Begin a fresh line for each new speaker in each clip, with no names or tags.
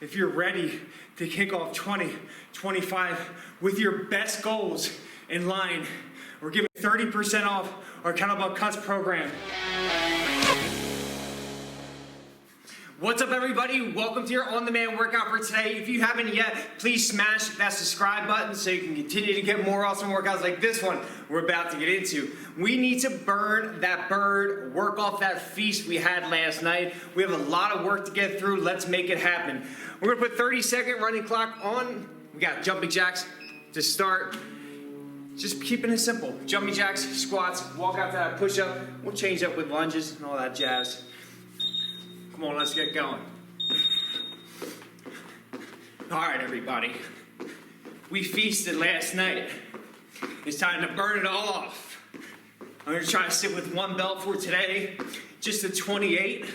if you're ready to kick off 2025 with your best goals in line, we're giving 30% off our Kettlebell KUTS program. What's up, everybody? Welcome to your on-demand workout for today. If you haven't yet, please smash that subscribe button so you can continue to get more awesome workouts like this one we're about to get into. We need to burn that bird, work off that feast we had last night. We have a lot of work to get through. Let's make it happen. We're gonna put 30-second running clock on. We got jumping jacks to start. Just keeping it simple. Jumping jacks, squats, walk out to that push-up. We'll change up with lunges and all that jazz. Come on, let's get going. All right, everybody. We feasted last night. It's time to burn it all off. I'm gonna try to sit with one belt for today, just a 28.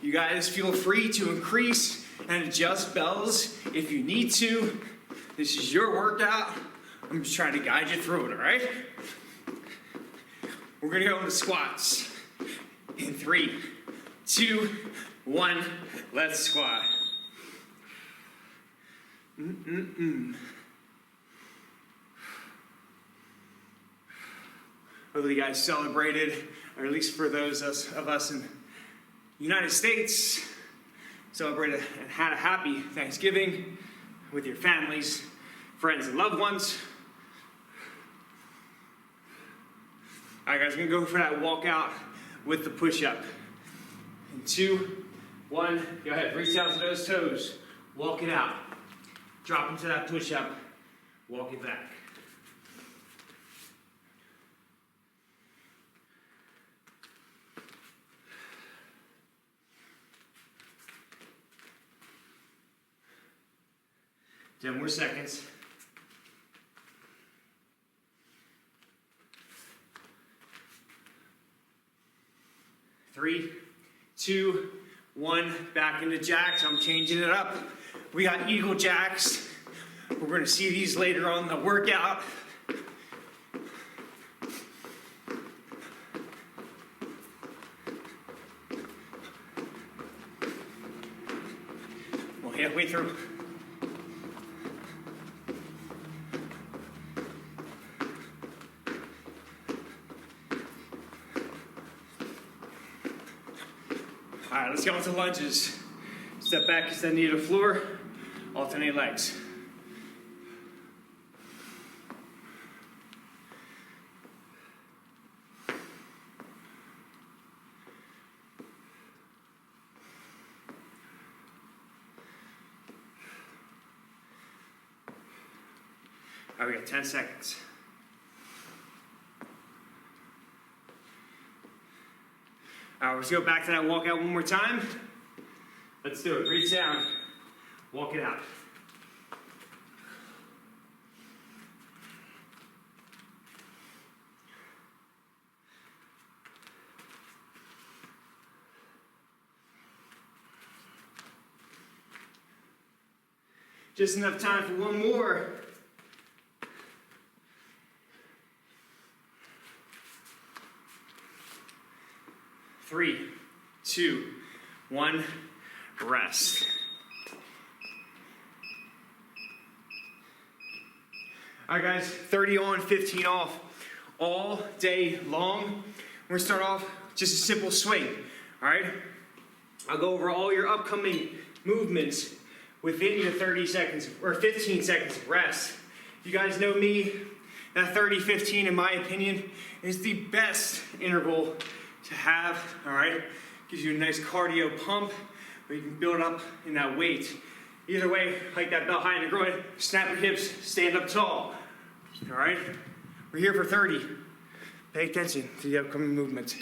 You guys feel free to increase and adjust bells if you need to. This is your workout. I'm just trying to guide you through it, all right? We're gonna go into squats. In 3, 2, 1, let's squat. Hopefully you guys celebrated, or at least for those of us in the United States, celebrated and had a happy Thanksgiving with your families, friends, and loved ones. All right, guys, we're gonna go for that walkout with the push-up. In 2, 1, go ahead, reach out to those toes, walk it out. Drop into that push-up, walk it back. Ten more seconds. 3, 2, 1, back into jacks. I'm changing it up. We got eagle jacks. We're going to see these later on in the workout. Well, halfway through. All right, let's go into lunges. Step back, extend knee to the floor, alternate legs. All right, we got 10 seconds. All right, let's go back to that walkout one more time. Let's do it. Reach down, walk it out. Just enough time for one more. Three, 2, 1, rest. All right, guys, 30 on, 15 off, all day long. We're gonna start off just a simple swing, all right? I'll go over all your upcoming movements within your 30 seconds, or 15 seconds of rest. You guys know me, that 30-15, in my opinion, is the best interval to have, all right? Gives you a nice cardio pump where you can build up in that weight. Either way, hike that belt high in the groin, snap your hips, stand up tall, all right? We're here for 30. Pay attention to the upcoming movements.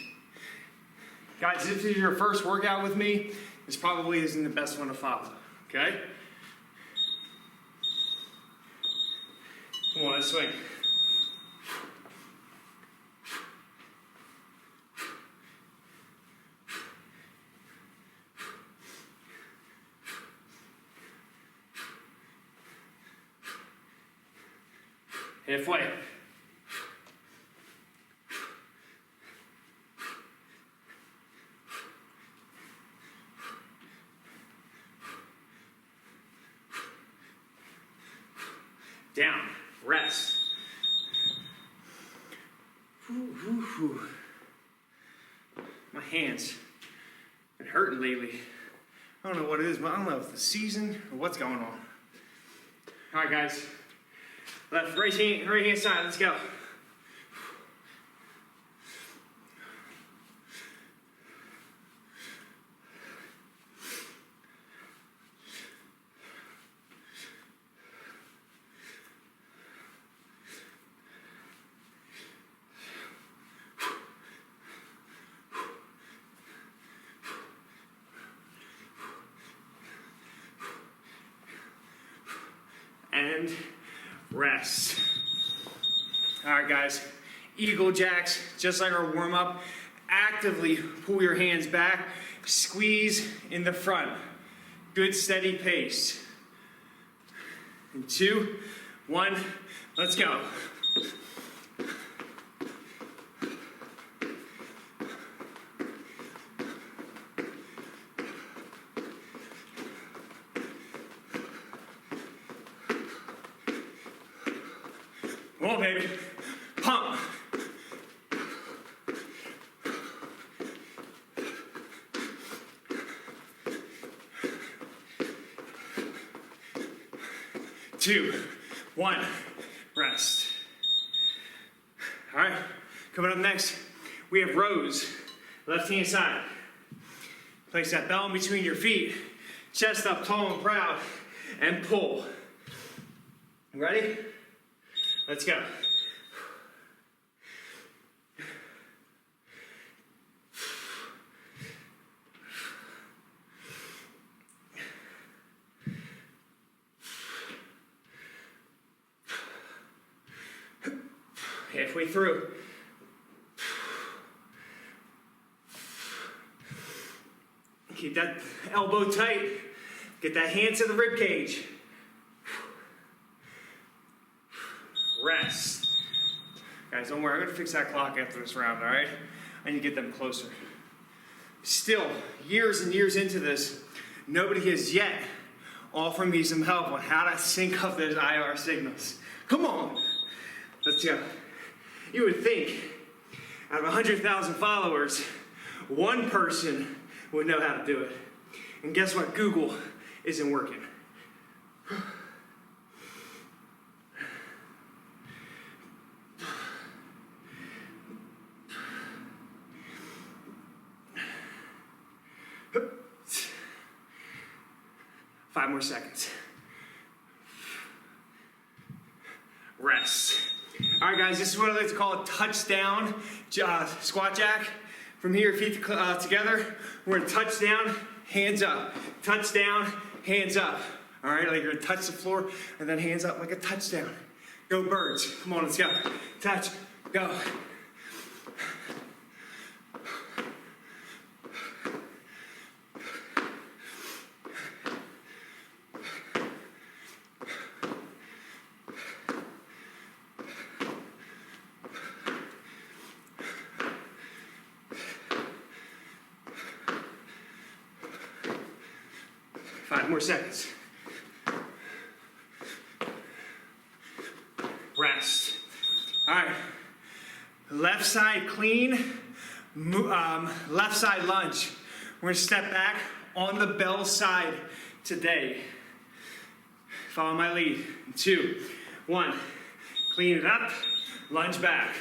Guys, if this is your first workout with me, this probably isn't the best one to follow, okay? Come on, let's swing. Halfway. down, rest. My hands been hurting lately. I don't know what it is, but I don't know if it's the season or what's going on. All right, guys. Right hand side, let's go. And rest. All right, guys. Eagle jacks, just like our warm up. Actively pull your hands back, squeeze in the front. Good steady pace. And 2, 1, let's go. Come on, baby. Pump. Two, 1, rest. All right, coming up next, we have rows. Left hand side. Place that bell in between your feet. Chest up tall and proud. And pull. Ready? Let's go. Halfway through. Keep that elbow tight. Get that hand to the rib cage. Rest. Guys, don't worry, I'm gonna fix that clock after this round, all right? I need to get them closer. Still, years and years into this, nobody has yet offered me some help on how to sync up those IR signals. Come on, let's go. You would think out of 100,000 followers, one person would know how to do it. And guess what? Google isn't working. 5 more seconds. Rest. All right, guys, this is what I like to call a touchdown squat jack. From here, feet together. We're gonna touchdown, hands up. Touchdown, hands up. All right, like you're gonna touch the floor and then hands up like a touchdown. Go birds. Come on, let's go. Touch, go. Five more seconds. Rest. All right. Left side clean. Left side lunge. We're gonna step back on the bell side today. Follow my lead. 2, 1. Clean it up. Lunge back.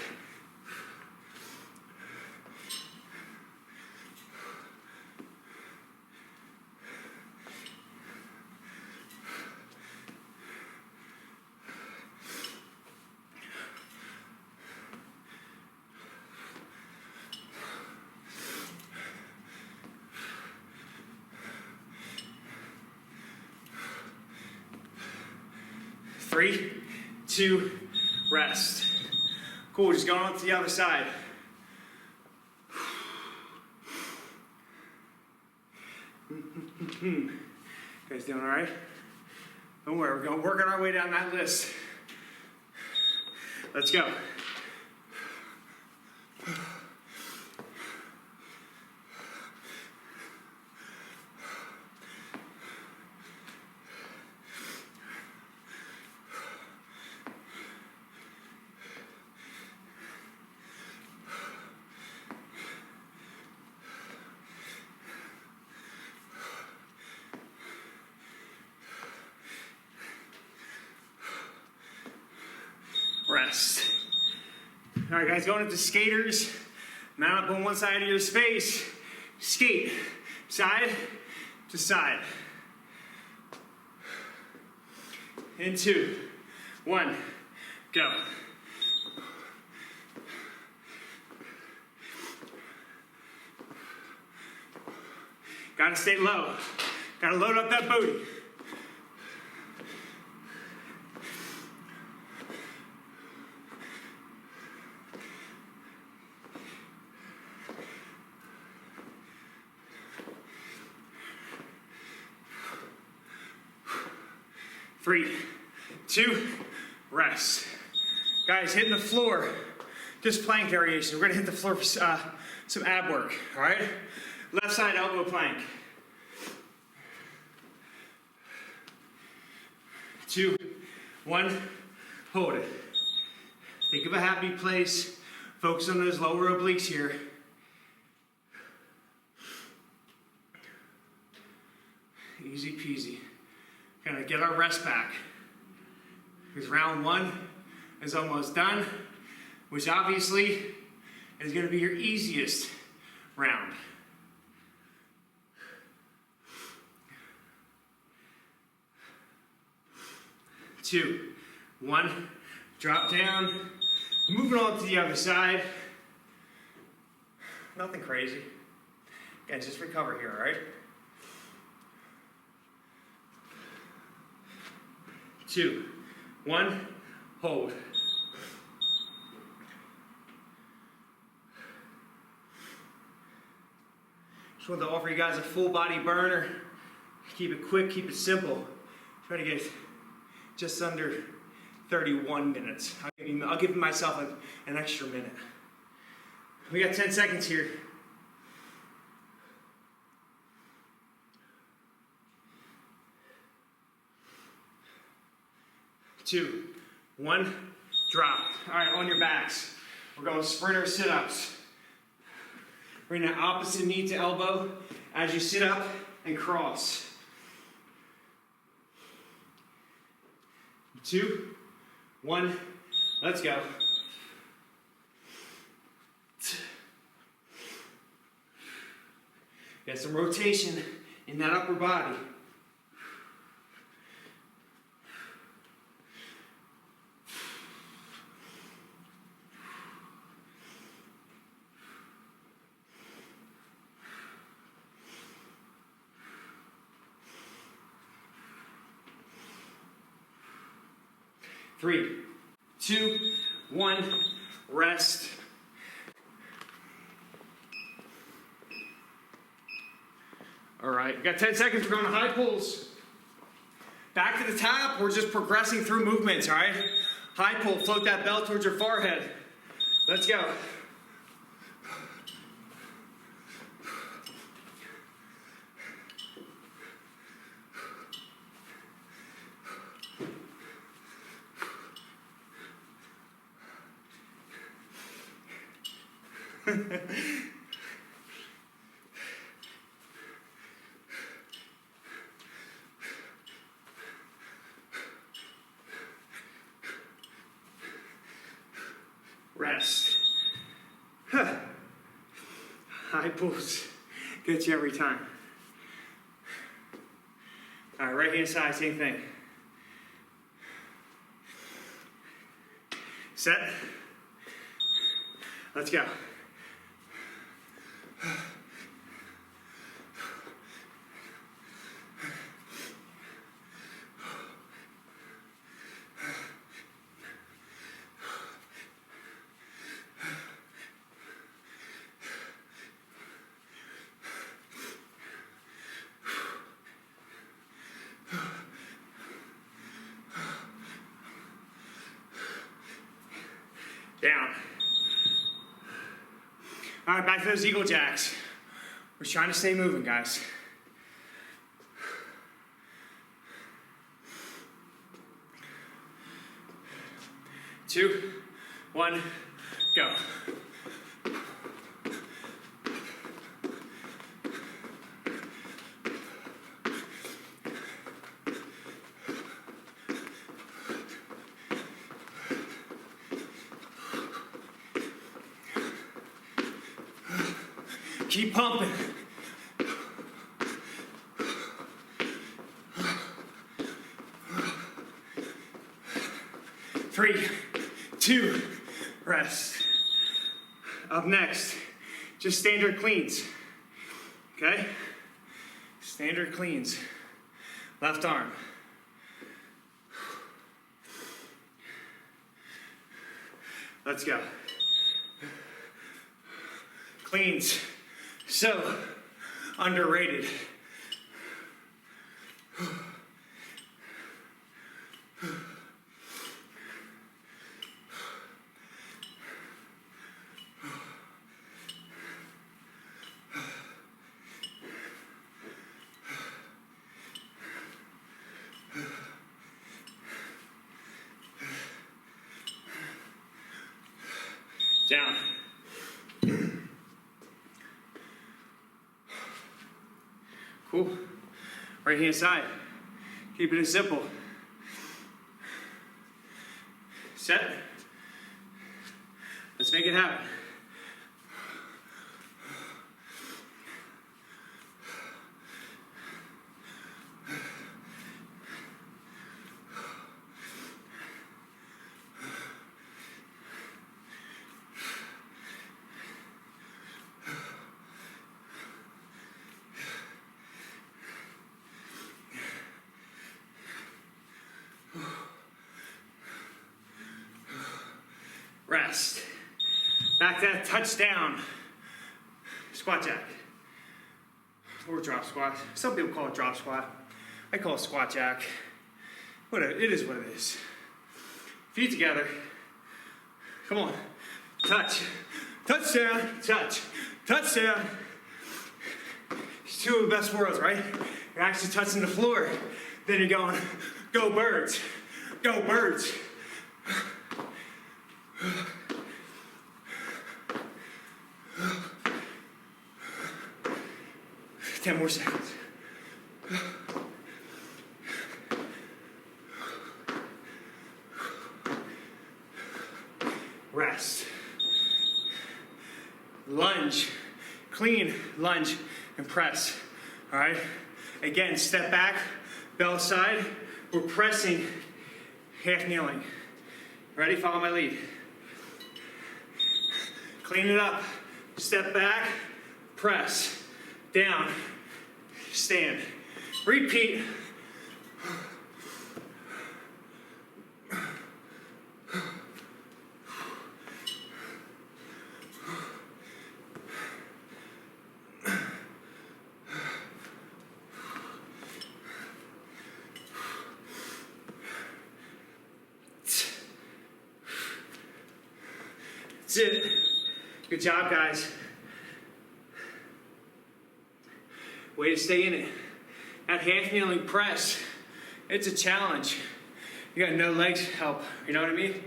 Three, 2, rest. Cool, just going on to the other side. You guys doing all right? Don't worry, we're going to work our way down that list. Let's go. rest. All right, guys, going up to skaters. Mount up on one side of your space. Skate side to side. In 2, 1, go. Gotta stay low. Gotta load up that booty. Three, 2, rest. Guys, hitting the floor, just plank variation. We're gonna hit the floor for some ab work, all right? Left side elbow plank. 2, 1, hold it. Think of a happy place. Focus on those lower obliques here. Easy peasy. Gonna get our rest back. Because round 1 is almost done, which obviously is gonna be your easiest round. 2, 1, drop down. Moving on to the other side. Nothing crazy. Again, just recover here, all right? 2, 1, hold. Just wanted to offer you guys a full body burner. Keep it quick, keep it simple. Try to get just under 31 minutes. I'll give myself an extra minute. We got 10 seconds here. 2, 1, drop. All right, on your backs. We're going sprinter sit-ups. Bring that opposite knee to elbow as you sit up and cross. 2, 1, let's go. Get some rotation in that upper body. Three, 2, 1, rest. All right, we got 10 seconds. We're going to high pulls. Back to the top. We're just progressing through movements, all right? High pull, float that belt towards your forehead. Let's go. Rest. High pulls. Get you every time. All right, right hand side, same thing. Set. Let's go. Down. All right, back to those eagle jacks. We're trying to stay moving, guys. Two, 1, go. Keep pumping. 3, 2, rest. Up next, just standard cleans, okay? Standard cleans. Left arm. Let's go. Cleans, so underrated. Down. Cool. Right hand side. Keep it as simple. Set. Let's make it happen. Rest. Back to that touchdown. Squat jack. Or drop squat. Some people call it drop squat. I call it squat jack. Whatever, it is what it is. Feet together. Come on. Touch. Touchdown. Touch. Touchdown. It's two of the best worlds, right? You're actually touching the floor. Then you're going, go birds. Go birds. 10 more seconds. Rest. Lunge. Clean lunge and press. All right? Again, step back, bell side. We're pressing, half kneeling. Ready? Follow my lead. Clean it up. Step back, press, down, stand. Repeat. That's it. Good job, guys. Way to stay in it. That half kneeling press, it's a challenge. You got no legs help, you know what I mean?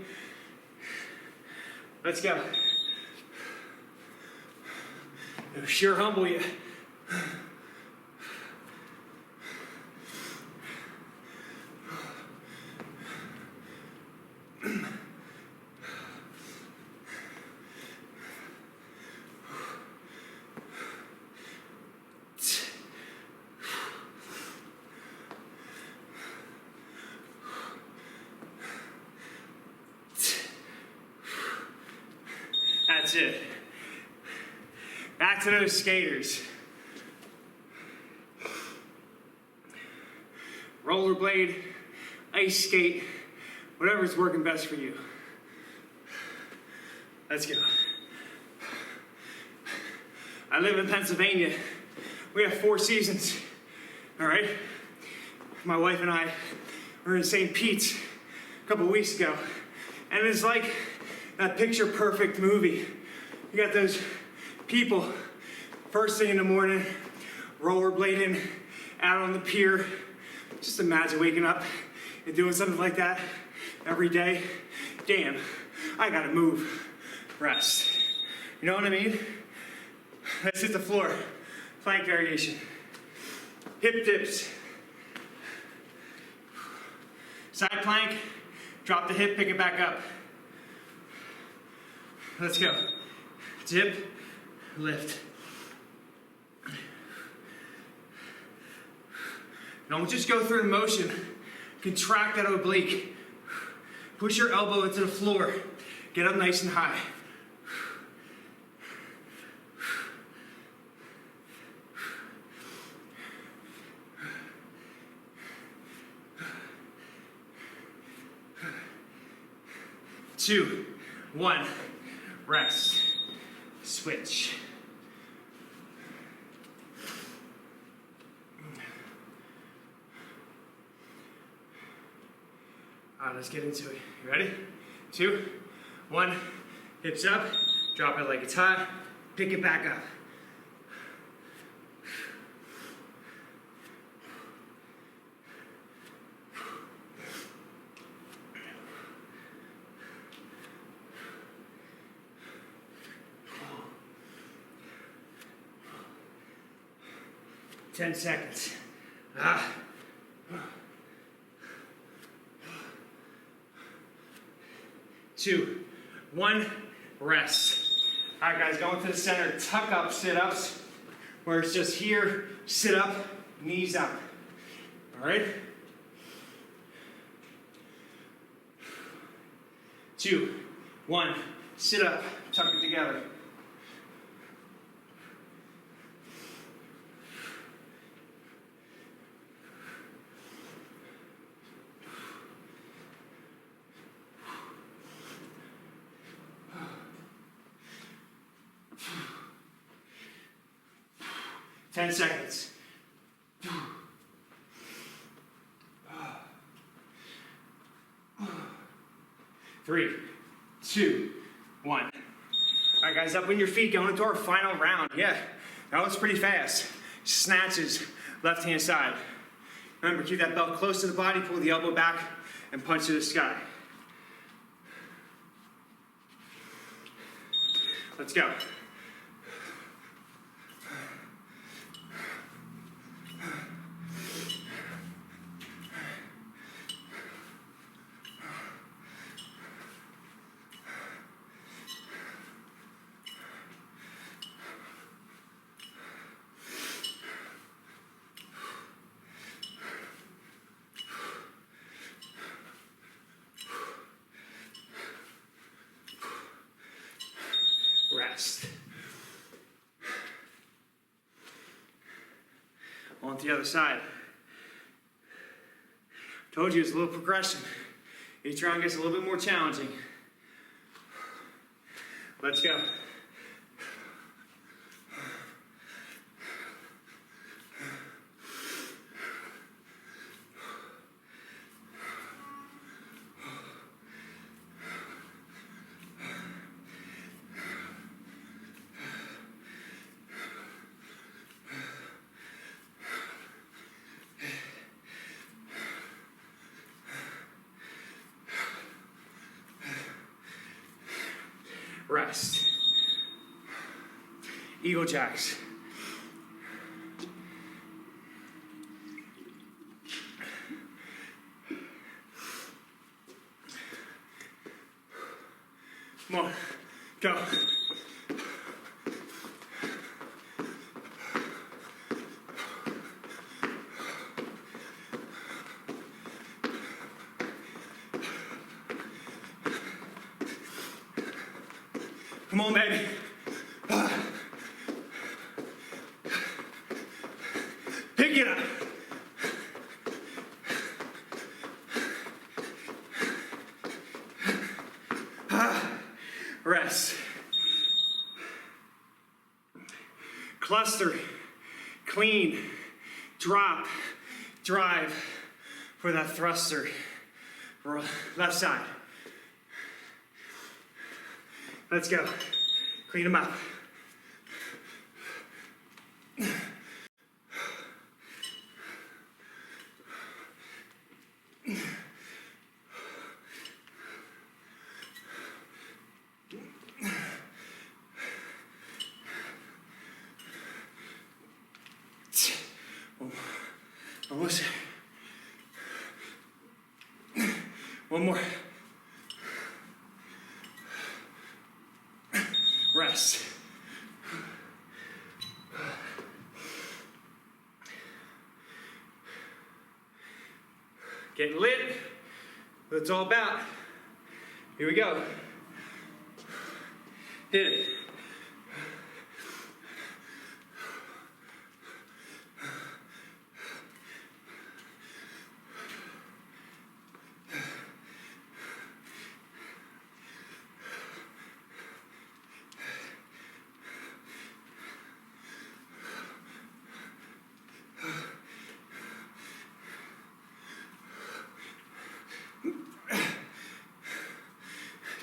Let's go. It'll sure humble you. That's it. Back to those skaters. Rollerblade, ice skate, whatever's working best for you. Let's go. I live in Pennsylvania. We have 4 seasons, all right? My wife and I were in St. Pete's a couple weeks ago, and it's like that picture perfect movie. You got those people, first thing in the morning, rollerblading out on the pier. Just imagine waking up and doing something like that every day. Damn, I gotta move. Rest. You know what I mean? Let's hit the floor. Plank variation. Hip dips. Side plank, drop the hip, pick it back up. Let's go. Dip, lift. Don't just go through the motion. Contract that oblique. Push your elbow into the floor. Get up nice and high. Two, one, rest, switch. All right, let's get into it. You ready? 2, 1, hips up, drop it like it's hot, pick it back up. Ten seconds. 2, 1, rest. All right, guys, going to the center, tuck up sit-ups, where it's just here, sit up, knees up. All right? 2, 1, sit up, tuck it together. Ten seconds. 3, 2, 1. All right, guys, up on your feet, going into our final round. Yeah, that was pretty fast. Snatches, left-hand side. Remember, keep that belt close to the body, pull the elbow back, and punch to the sky. Let's go. Rest. On to the other side. Told you it's a little progression. Each round gets a little bit more challenging. Let's go. Rest. Eagle jacks. Come on, go. Come on, baby. Pick it up. Rest. Cluster, clean, drop, drive for that thruster. Left side. Let's go. Clean them up. Almost. One more. Rest. Getting lit. That's all about. Here we go. Hit it.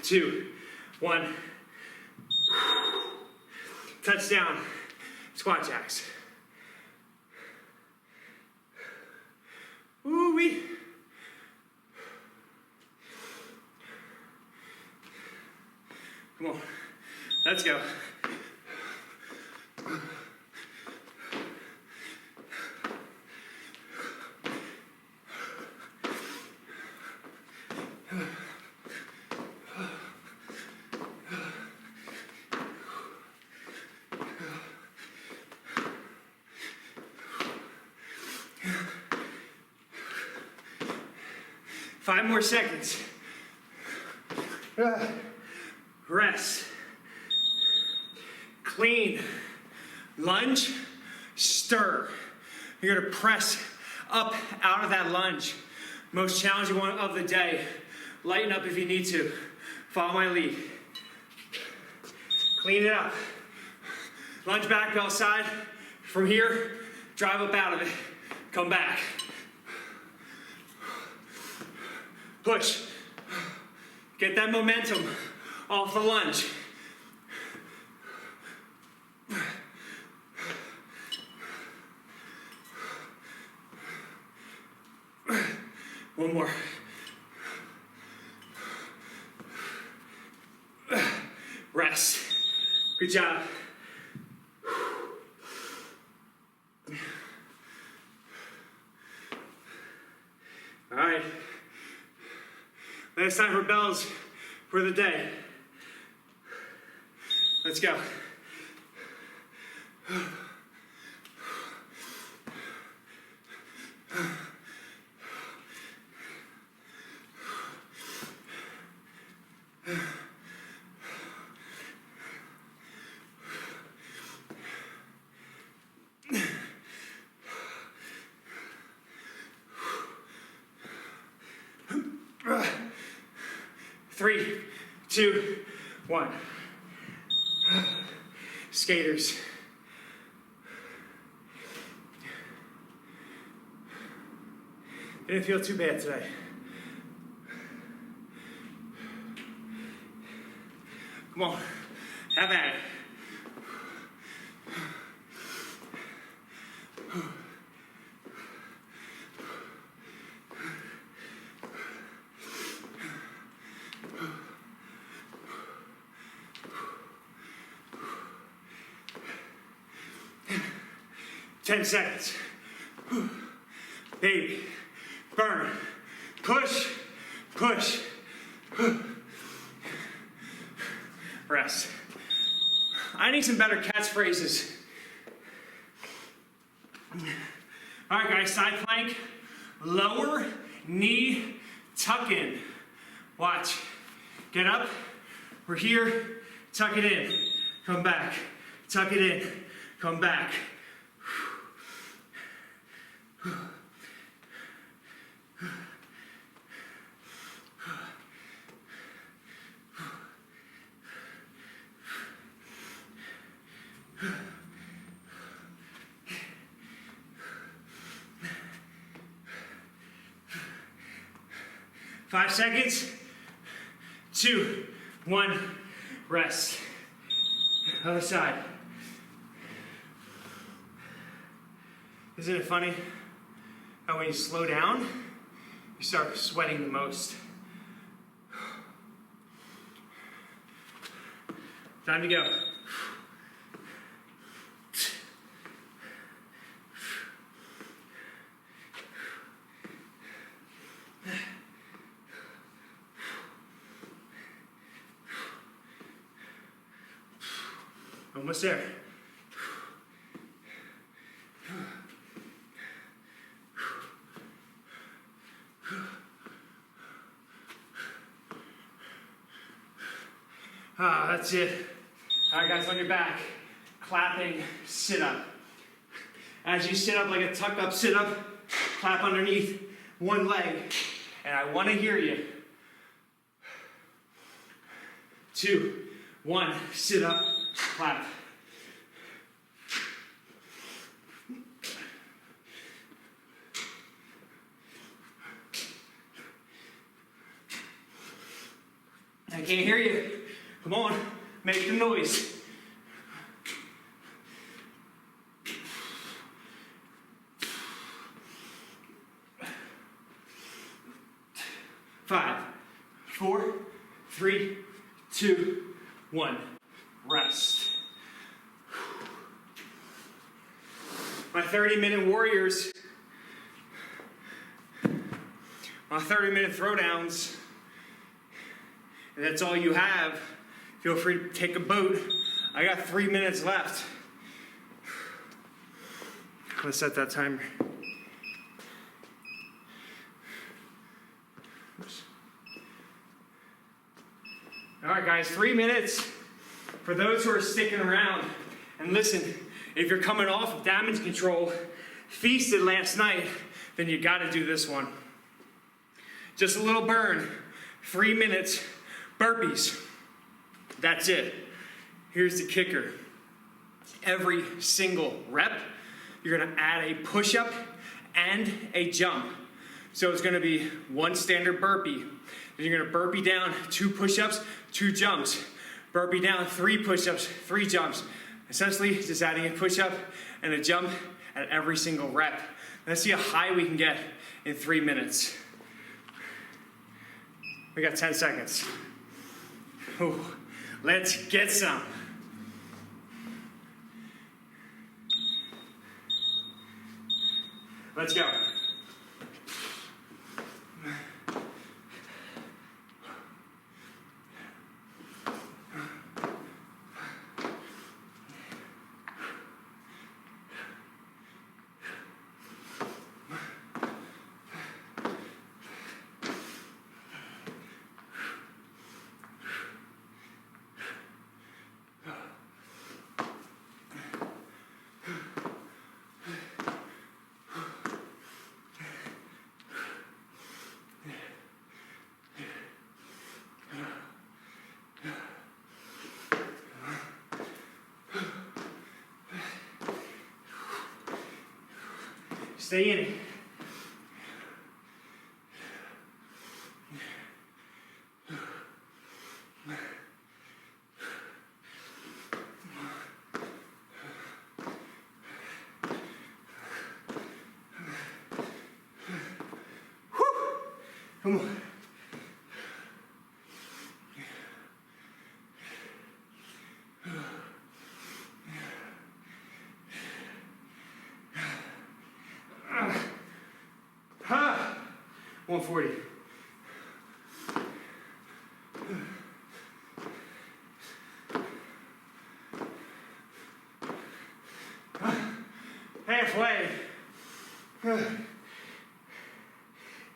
Two, one. Touchdown. Squat jacks. Ooh-wee. Come on. Let's go. Five more seconds. Rest. Clean. Lunge. Stir. You're gonna press up out of that lunge. Most challenging one of the day. Lighten up if you need to. Follow my lead. Clean it up. Lunge back, bell side. From here, drive up out of it. Come back. Push. Get that momentum off the lunge. One more. Rest. Good job. All right. Last time for bells for the day. Let's go. Three, two, one. Skaters. Didn't feel too bad today. Come on, have at it. 10 seconds. Baby, burn, push, push. Rest. I need some better catchphrases. All right, guys, side plank, lower knee tuck in. Watch. Get up. We're here. Tuck it in. Come back. Tuck it in. Come back. 5 seconds. 2, 1, rest. Other side. Isn't it funny how when you slow down, you start sweating the most? Time to go. Almost there. Ah, that's it. All right, guys, on your back, clapping sit-up. As you sit up like a tuck-up sit-up, clap underneath one leg, and I want to hear you. 2, 1, sit up, clap. I can't hear you. Come on, make the noise. Five, 4, 3, 2, 1. Rest. My 30-minute warriors, my 30-minute throwdowns, and that's all you have. Feel free to take a boat. I got 3 minutes left. Let's set that timer. All right, guys, 3 minutes. For those who are sticking around, and listen, if you're coming off of damage control, feasted last night, then you got to do this one. Just a little burn, 3 minutes, burpees. That's it. Here's the kicker. Every single rep, you're going to add a push-up and a jump. So it's going to be 1 standard burpee. Then you're going to burpee down, 2 push-ups, 2 jumps. Burpee down, 3 push-ups, 3 jumps. Essentially, just adding a push-up and a jump at every single rep. Let's see how high we can get in 3 minutes. We got 10 seconds. Ooh, let's get some. Let's go. Stay in it. Come on. Ha! 140. Halfway.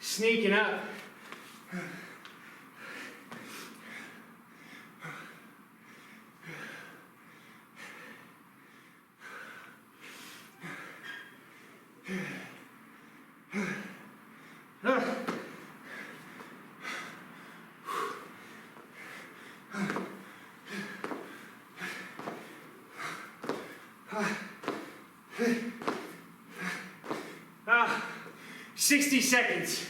Sneaking up. Ah, 60 seconds.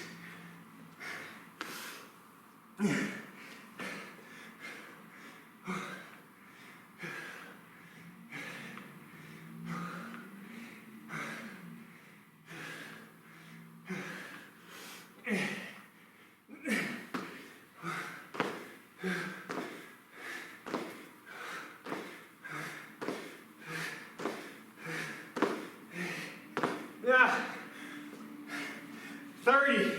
Yeah. 30.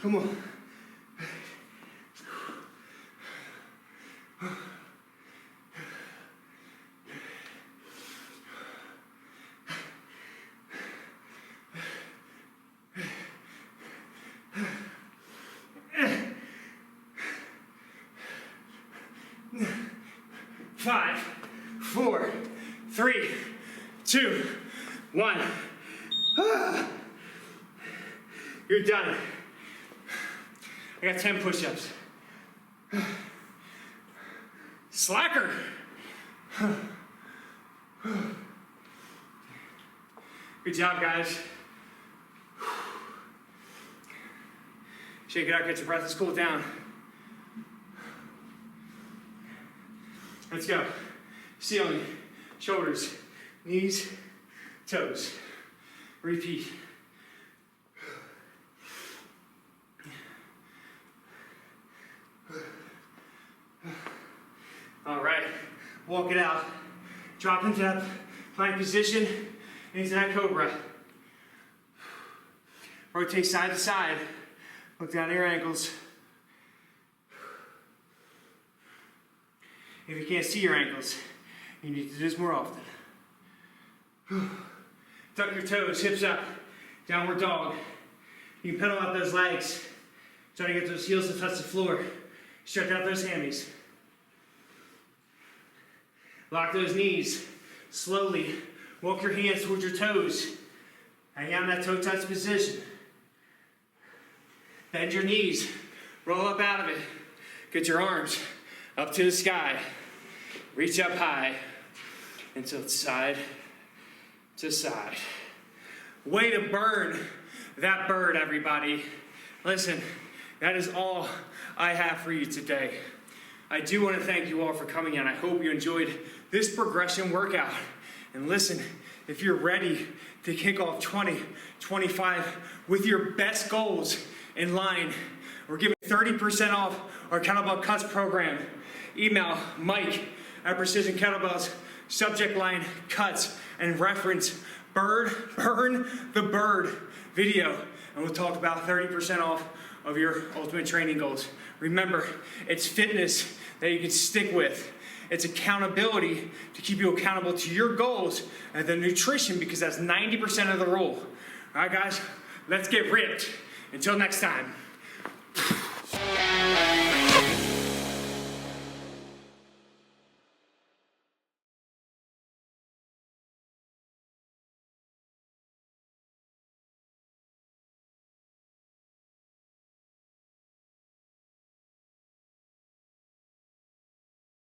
Come on. 5, 4, 3, 2, 1. You're done. I got 10 push-ups. Slacker. Good job, guys. Shake it out, get your breath, let's cool it down. Let's go. Ceiling, shoulders, knees, toes. Repeat. All right, walk it out. Drop into that plank position, into that cobra. Rotate side to side. Look down at your ankles. If you can't see your ankles, you need to do this more often. Tuck your toes, hips up, downward dog. You can pedal out those legs. Try to get those heels to touch the floor. Stretch out those hammies. Lock those knees. Slowly walk your hands towards your toes. Hang out in that toe touch position. Bend your knees. Roll up out of it. Get your arms up to the sky. Reach up high until it's side to side. Way to burn that bird, everybody. Listen, that is all I have for you today. I do want to thank you all for coming in. I hope you enjoyed this progression workout. And listen, if you're ready to kick off 2025 with your best goals in line, we're giving 30% off our Kettlebell KUTS program. Email Mike at Precision Kettlebells, subject line KUTS, and reference Burn the Bird video. And we'll talk about 30% off of your ultimate training goals. Remember, it's fitness that you can stick with. It's accountability to keep you accountable to your goals, and the nutrition, because that's 90% of the rule. All right, guys, let's get ripped. Until next time.